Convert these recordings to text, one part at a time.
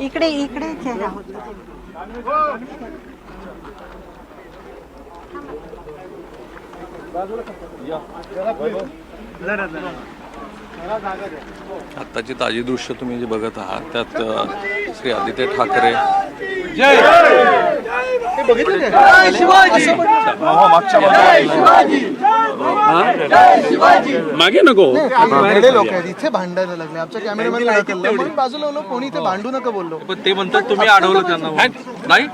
इकडे इकडे चेहरा होता. आत्ताची ताजी दृश्य तुम्ही जे बघत आहात त्यात श्री आदित्य ठाकरे मागे नको लोक आहेत इथे भांडायला लागले. आमच्या कॅमेरामॅनला म्हणून बाजूला आलो, कोणी इथे भांडू नका बोललो. पण ते म्हणतात तुम्ही अडवलं त्यांना नाही.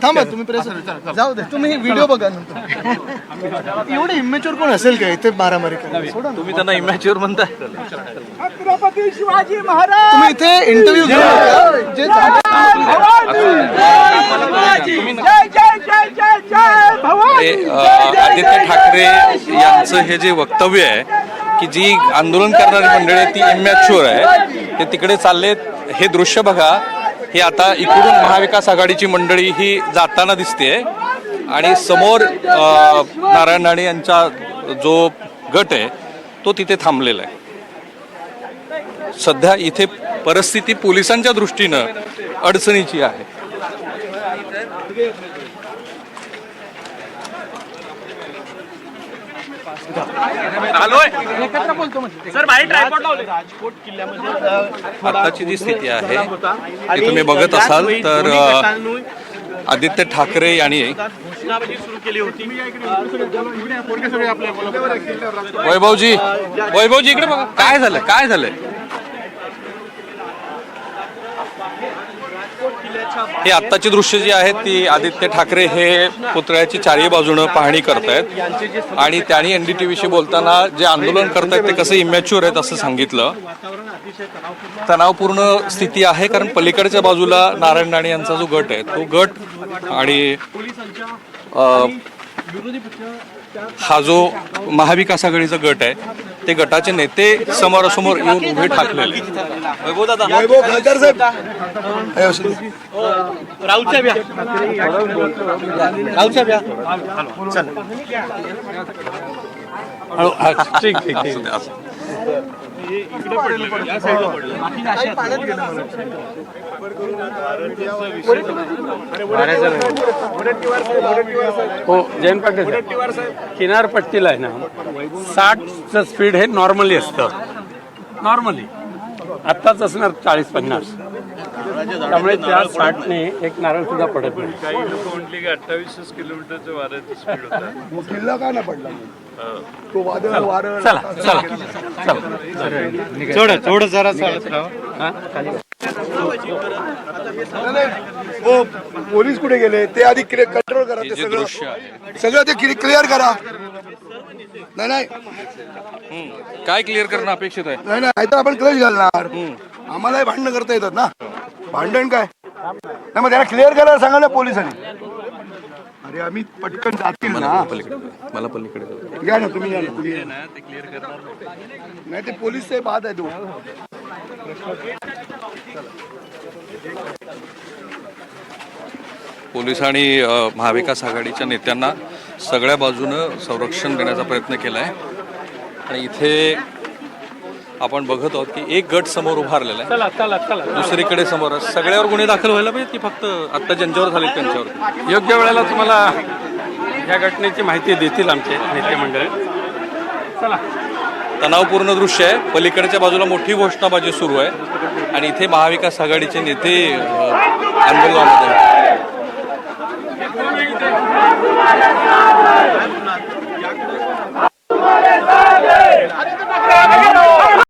थांबा तुम्ही प्रेस जाऊ दे, तुम्ही व्हिडिओ बघा नंतर. एवढे इमेच्युअर कोण असेल का इथे मारामारी करायला? तुम्ही त्यांना इमॅच्युअर म्हणताय. छत्रपती शिवाजी महाराज तुम्ही इथे इंटरव्ह्यू घेऊ जे आदित्य ठाकरे यांचं हे जे वक्तव्य आहे की जी आंदोलन करणारी मंडळी आहे ती इमॅच्युअर आहे, ते तिकडे चाललेत. हे दृश्य बघा, हे आता इकडून महाविकास आघाडीची मंडळी ही जाताना दिसते आणि समोर नारायण राणे यांचा जो गट आहे तो तिथे थांबलेला आहे. सध्या इथे परिस्थिती पोलिसांच्या दृष्टीनं अडचणीची आहे. आताची जी स्थिती आहे ती तुम्ही बघत असाल तर आदित्य ठाकरे यांनी वैभवजी इकडे बघा, काय झालंय. हे आत्ताची दृश्य जी आहेत ती आदित्य ठाकरे हे पुतळ्याची चारही बाजूनं पाहणी करतायत आणि त्यांनी एनडीटीव्हीशी बोलताना जे आंदोलन करतायत ते कसं इमॅच्युअर आहेत असं सांगितलं. तणावपूर्ण स्थिती आहे कारण पलीकडच्या बाजूला नारायण राणे यांचा जो गट आहे तो गट आणि हा जो महाविकास आघाडीचा गट आहे ते गटाचे नेते समोरासमोर येऊन उभे ठाकलेले. हो जैन पाटील किनारपट्टीला आहे ना 60चं स्पीड हे नॉर्मली असतं. नॉर्मली आत्ताच असणार 40-50. त्यामुळे त्या 60ने एक नारळ सुद्धा पडत नाही. काही लोक म्हटले की 28 किलोमीटरचं वाऱ्याचं स्पीड होता. किल्ला का नाही पडला तो वादळ चला थोडं जरा पोलीस कुठे गेले ते आधी कंट्रोल करा. ते सगळं ते क्लिअर करा. नाही काय क्लिअर करणं अपेक्षित आहे? नाही तर आपण क्लच घालणार. आम्हालाही भांडणं करता येतात ना. भांडण काय नाही, मग त्याला क्लिअर करायला सांगा ना पोलिसांनी. अरे आम्ही पटकन जातील ना. मला पलीकडे या ना तुम्ही, नाही ते पोलीस साहेब बाद आहे. तो पोलीस आणि महाविकास आघाडीच्या नेत्यांना सगळ्या बाजूनं संरक्षण देण्याचा प्रयत्न केला आहे आणि इथे आपण बघत आहोत की एक गट समोर उभारलेला आहे, दुसरीकडे समोर सगळ्यावर गुन्हे दाखल व्हायला पाहिजे. ती फक्त आत्ता ज्यांच्यावर झाले त्यांच्यावर योग्य वेळेला तुम्हाला या घटनेची माहिती देतील आमचे नेते मंडळी. चला तणावपूर्ण दृश्य आहे. पलीकडच्या बाजूला मोठी घोषणाबाजी सुरू आहे आणि इथे महाविकास आघाडीचे नेते आंदोलनामध्ये